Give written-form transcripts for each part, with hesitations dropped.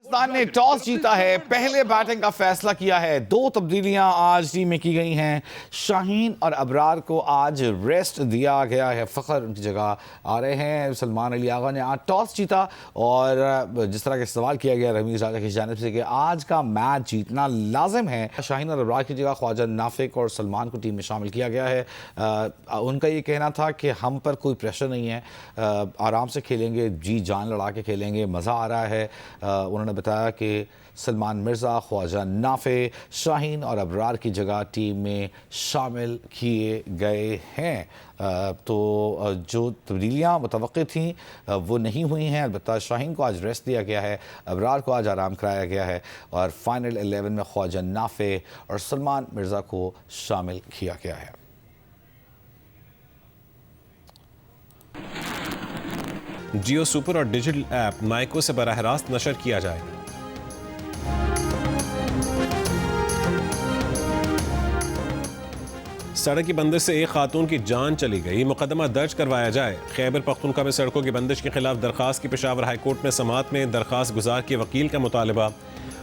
पाकिस्तान ने टॉस जीता है, पहले बैटिंग का फैसला किया है। दो तब्दीलियां आज टीम में की गई हैं। शाहीन और अबरार को आज रेस्ट दिया गया है। फ़खर उनकी जगह आ रहे हैं। सलमान अली आगा ने आज टॉस जीता और जिस तरह का सवाल किया गया रमीज़ राजा की जानिब से कि आज का मैच जीतना लाजिम है। शाहीन और अबरार की जगह ख्वाजा नाफिक और सलमान को टीम में शामिल किया गया है। उनका ये कहना था कि हम पर कोई प्रेशर नहीं है, आराम से खेलेंगे, जी जान लड़ा के खेलेंगे, मज़ा आ रहा है। उन्होंने बताया कि सलमान मिर्ज़ा, ख्वाजा नाफे, शाहीन और अबरार की जगह टीम में शामिल किए गए हैं। तो जो तब्दीलियाँ मुतवक्की थीं वो नहीं हुई हैं। अलबत्ता शाहीन को आज रेस्ट दिया गया है, अबरार को आज आराम कराया गया है और फाइनल 11 में ख्वाजा नाफे और सलमान मिर्ज़ा को शामिल किया गया है। जियो सुपर और डिजिटल ऐप माइको से बराह रास्त नशर किया जाएगा। सड़क की बंदिश से एक खातून की जान चली गई, मुकदमा दर्ज करवाया जाए। खैबर पख्तूनख्वा में सड़कों की बंदिश के खिलाफ दरखास्त की पेशावर हाईकोर्ट में समाअत में दरखास्त गुजार के वकील का मुतालबा।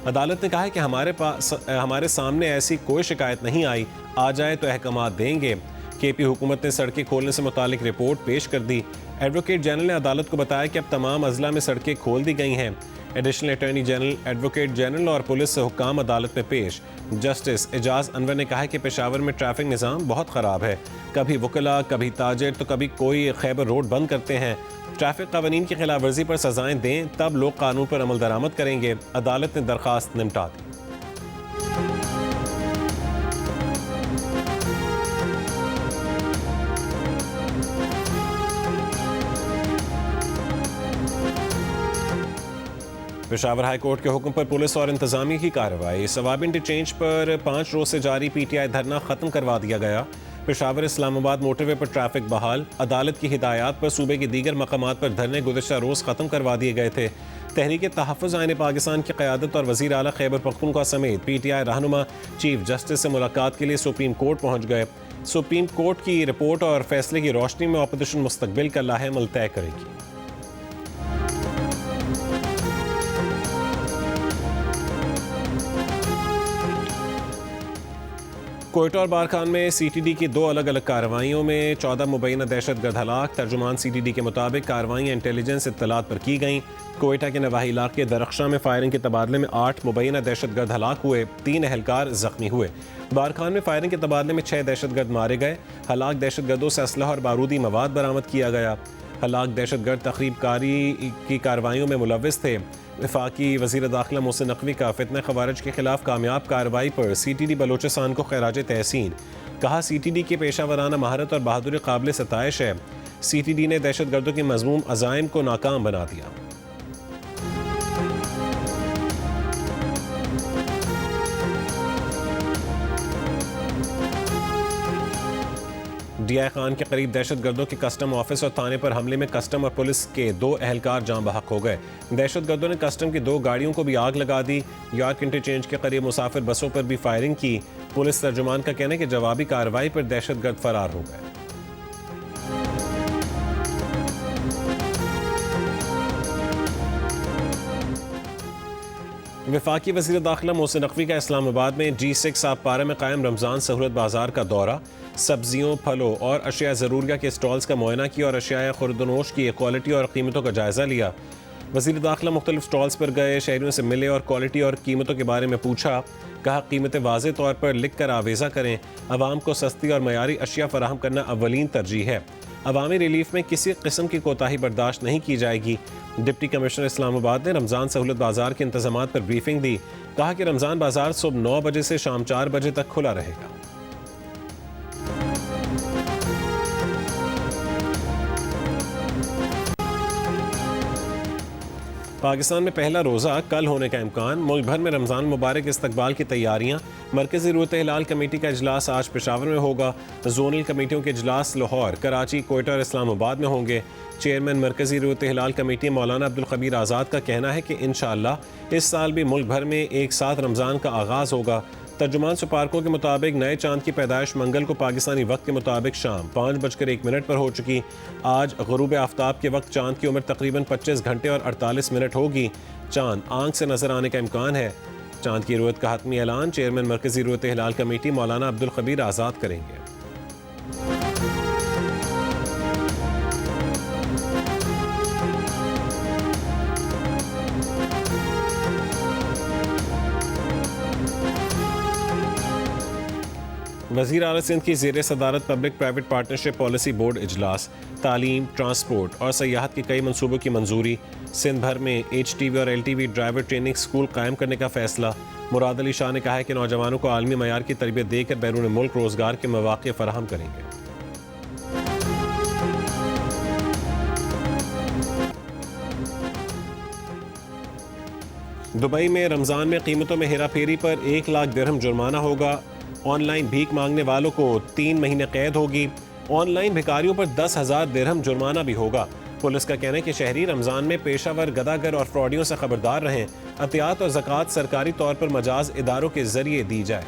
अदालत ने कहा है कि हमारे सामने ऐसी कोई शिकायत नहीं आई, आ जाए तो अहकाम देंगे। केपी हुकूमत ने सड़कें खोलने से मुतालिक रिपोर्ट पेश कर दी। एडवोकेट जनरल ने अदालत को बताया कि अब तमाम अजला में सड़कें खोल दी गई हैं। Additional attorney general, advocate general और पुलिस हुक्काम अदालत में पेश। जस्टिस एजाज अनवर ने कहा है कि पेशावर में ट्रैफिक निज़ाम बहुत ख़राब है। कभी वकला, कभी ताजिर तो कभी कोई खैबर रोड बंद करते हैं। ट्रैफिक कानून की खिलाफ वर्जी पर सजाएं दें, तब लोग कानून पर अमल दरामद करेंगे। अदालत ने दरखास्त निपटा दी। पेशावर हाई कोर्ट के हुक्म पर पुलिस और इंतजामिया की कार्रवाई। सवाब इंटरचेंज पर 5 रोज से जारी पीटीआई धरना खत्म करवा दिया गया। पेशावर इस्लामाबाद मोटरवे पर ट्रैफिक बहाल। अदालत की हिदायत पर सूबे के दीगर मकामात पर धरने गुज़श्ता रोज़ ख़त्म करवा दिए गए थे। तहरीक तहफ़्फ़ुज़ आईन पाकिस्तान की क़यादत और वज़ीर आला खैबर पख्तूनख्वा समेत पीटीआई रहनुमा चीफ जस्टिस से मुलाकात के लिए सुप्रीम कोर्ट पहुँच गए। सुप्रीम कोर्ट की रिपोर्ट और फैसले की रोशनी में अपोजिशन मुस्तकबिल का लाहेमल तय करेगी। कोयटा और बारखान में सीटीडी की 2 अलग अलग कार्रवाइयों में 14 मुबैना दहशतगर्द हलाक। तर्जुमान सीटीडी के मुताबिक कार्रवाइयाँ इंटेलिजेंस इत्तलात पर की गईं। कोयटा के नवाही इलाके दरख्शा में फायरिंग के तबादले में 8 मुबैना दहशतगर्द हलाक हुए, 3 अहलकार जख्मी हुए। बारखान में फायरिंग के तबादले में 6 दहशतगर्द मारे गए। हलाक दहशतगर्दों से असलहा और बारूदी मवाद बरामद किया गया। हलाक दहशतगर्द तखरीबकारी की कार्रवाइयों में मुलव्विस थे। वफाकी वज़ीर दाखिला मोहसिन नकवी का फितना खवारिज के खिलाफ कामयाब कार्रवाई पर सीटीडी बलोचिस्तान को खैराज तहसीन। कहा, सीटीडी की पेशा वराना महारत और बहादुरी काबिल सताइश है। सीटीडी ने दहशतगर्दों के मज़मूम अज़ाइम को नाकाम बना दिया। डीआई खान के करीब दहशतगर्दों के कस्टम ऑफिस और थाने पर हमले में कस्टम और पुलिस के 2 अहलकार जान बहक हो गए। दहशतगर्दों ने कस्टम की 2 गाड़ियों को भी आग लगा दी। यॉर्क इंटरचेंज के करीब मुसाफिर बसों पर भी फायरिंग की। पुलिस तर्जुमान का कहना है कि जवाबी कार्रवाई पर दहशतगर्द फरार हो गए। वफाकी वज़ीर दाखिला मोहसिन नकवी का इस्लामाबाद में G6 आबपारा में कायम रमज़ान सहूलत बाजार का दौरा। सब्जियों, फलों और अशिया ज़रूरिया के स्टॉल्स का मुआयना किया और अशिया खुर्दनोश की क्वालिटी और कीमतों का जायज़ा लिया। वज़ीर दाखिला मुख्तलिफ स्टॉल्स पर गए, शहरियों से मिले और क्वालिटी और कीमतों के बारे में पूछा। कहा, कीमतें वाज़े तौर पर लिख कर आवेज़ा करें। अवाम को सस्ती और मयारी अशिया फराहम करना अव्वलीन तरजीह है। अवामी रिलीफ में किसी किस्म की कोताही बर्दाश्त नहीं की जाएगी। डिप्टी कमिश्नर इस्लामाबाद ने रमज़ान सहूलत बाजार के इंतजामात पर ब्रीफिंग दी। कहा कि रमज़ान बाजार सुबह 9 बजे से शाम 4 बजे तक खुला रहेगा। पाकिस्तान में पहला रोज़ा कल होने का इम्कान। मुल्क भर में रमज़ान मुबारक इस्तकबाल की तैयारियाँ। मरकज़ी रूरत हिलाल कमेटी का इजलास आज पेशावर में होगा। जोनल कमेटियों के इजलास लाहौर, कराची, कोयटा और इस्लामाबाद में होंगे। चेयरमैन मरकज़ी रूरत हिलाल कमेटी मौलाना अब्दुल खबीर आज़ाद का कहना है कि इंशाअल्लाह इस साल भी मुल्क भर में एक साथ रमज़ान का आगाज़ होगा। तर्जुमान सुपारको के मुताबिक नए चांद की पैदाइश मंगल को पाकिस्तानी वक्त के मुताबिक शाम 5:01 पर हो चुकी। आज गुरूब आफ्ताब के वक्त चांद की उम्र तकरीबन 25 घंटे और 48 मिनट होगी। चांद आंख से नजर आने का इम्कान है। चांद की रुयत का हतमी ऐलान चेयरमैन मरकजी रुयत हिलाल कमेटी मौलाना अब्दुल खबीर आज़ाद करेंगे। वज़ीर आला सिंध की ज़ेर सदारत public private partnership policy board इजलास, तालीम, ट्रांसपोर्ट और सयाहत के कई मनसूबों की मंजूरी। सिंध भर में HTV और LTV ड्राइवर ट्रेनिंग स्कूल कायम करने का फैसला। मुराद अली शाह ने कहा है कि नौजवानों को आलमी मयार की तरबियत देकर बैरून मुल्क रोजगार के मौक़े फराहम करेंगे। दुबई में रमज़ान में कीमतों में हेरा फेरी पर 1 लाख दिरहम जुर्माना होगा। ऑनलाइन भीख मांगने वालों को 3 महीने कैद होगी। ऑनलाइन भिखारियों पर 10,000 दिरहम जुर्माना भी होगा। पुलिस का कहना है कि शहरी रमज़ान में पेशावर गदागर और फ्रॉडियों से खबरदार रहें। अतियात और ज़कात सरकारी तौर पर मजाज इदारों के जरिए दी जाए।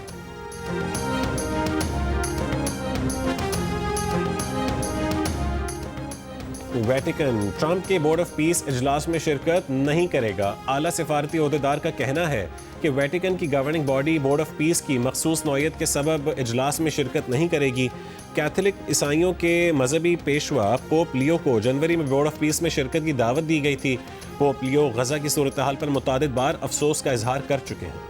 वेटिकन ट्रंप के बोर्ड ऑफ पीस इजलास में शिरकत नहीं करेगा। आला सिफारती ओहदेदार का कहना है कि वेटिकन की governing body board of peace की मखसूस नौयत के सबब इजलास में शिरकत नहीं करेगी। कैथोलिक ईसाइयों के मजहबी पेशवा पोप लियो को जनवरी में बोर्ड ऑफ पीस में शिरकत की दावत दी गई थी। पोप लियो गजा की सूरत हाल पर मुतादिद बार अफसोस का इजहार कर चुके हैं।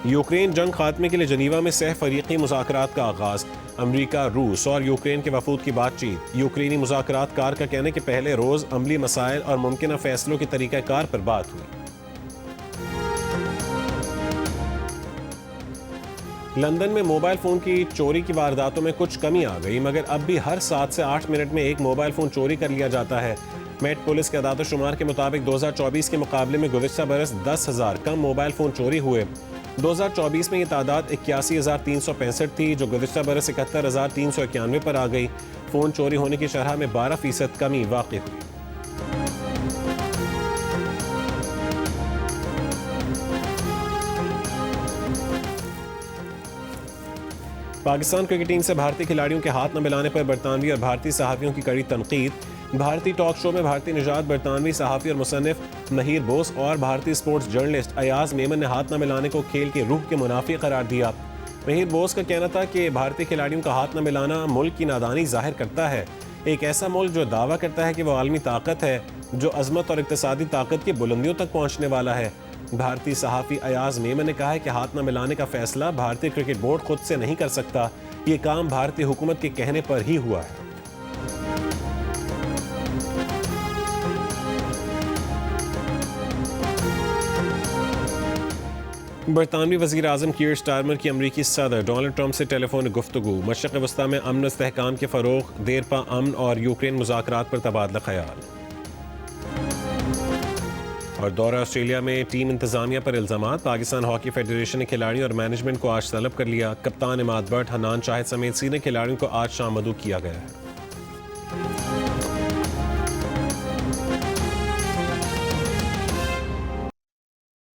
यूक्रेन जंग खात्मे के लिए जनीवा में सह फरीकी मुज़ाकरात का आगाज। अमरीका, रूस और यूक्रेन के वफूद की बातचीत। यूक्रेनी मुज़ाकरात कार का कहना है कि पहले रोज़ अमली मसाइल और मुमकिन फैसलों के तरीक़ाकार पर बात हुई। लंदन में मोबाइल फ़ोन की चोरी की वारदातों में कुछ कमी आ गई, मगर अब भी हर 7 से 8 मिनट में एक मोबाइल फ़ोन चोरी कर लिया जाता है। मेट पुलिस के अदाद शुमार के मुताबिक 2024 के मुकाबले में गुज़िश्ता बरस 10,000 कम मोबाइल फ़ोन चोरी हुए। 2024 में ये तादाद 81,365 थी, जो गुज़िश्ता बरस 71,391 पर आ गई। फ़ोन चोरी होने की शरह में 12% कमी वाक़ई हुई। पाकिस्तान क्रिकेट टीम से भारतीय खिलाड़ियों के हाथ न मिलाने पर बरतानवी और भारतीय सहाफ़ियों की कड़ी तनकीद। भारतीय टॉक शो में भारतीय निजात बरतानवी सहाफ़ी और मुसन्निफ नहीर बोस और भारतीय स्पोर्ट्स जर्नलिस्ट अयाज मेमन ने हाथ न मिलाने को खेल के रूह के मुनाफी करार दिया। नहीर बोस का कहना था कि भारतीय खिलाड़ियों का हाथ न मिलाना मुल्क की नादानी जाहिर करता है। एक ऐसा मुल्क जो दावा करता है कि वह आलमी ताकत है, जो अजमत और इक़्तिसादी ताकत की बुलंदियों तक पहुँचने वाला है। भारतीय सहाफ़ी अयाज मेमन ने कहा है कि हाथ न मिलाने का फैसला भारतीय क्रिकेट बोर्ड खुद से नहीं कर सकता। ये काम भारतीय हुकूमत के कहने पर ही हुआ है। बरतानवी वज़ीर आज़म कीर स्टारमर की अमरीकी सदर डोनाल्ड ट्रंप से टेलीफोन गुफ्तगू। मशरिक़ वस्ता में अमन इस्तेहकाम के फ़रोग़, देरपा अमन और यूक्रेन मुज़ाकरात पर तबादला ख़याल। और दौरा ऑस्ट्रेलिया में टीम इंतज़ामिया पर इल्ज़ामात। पाकिस्तान हॉकी फेडरेशन ने खिलाड़ियों और मैनेजमेंट को आज तलब कर लिया। कप्तान इमाद बट, हनान शाहिद समेत सीनियर खिलाड़ियों को आज शाम मदऊ किया गया है।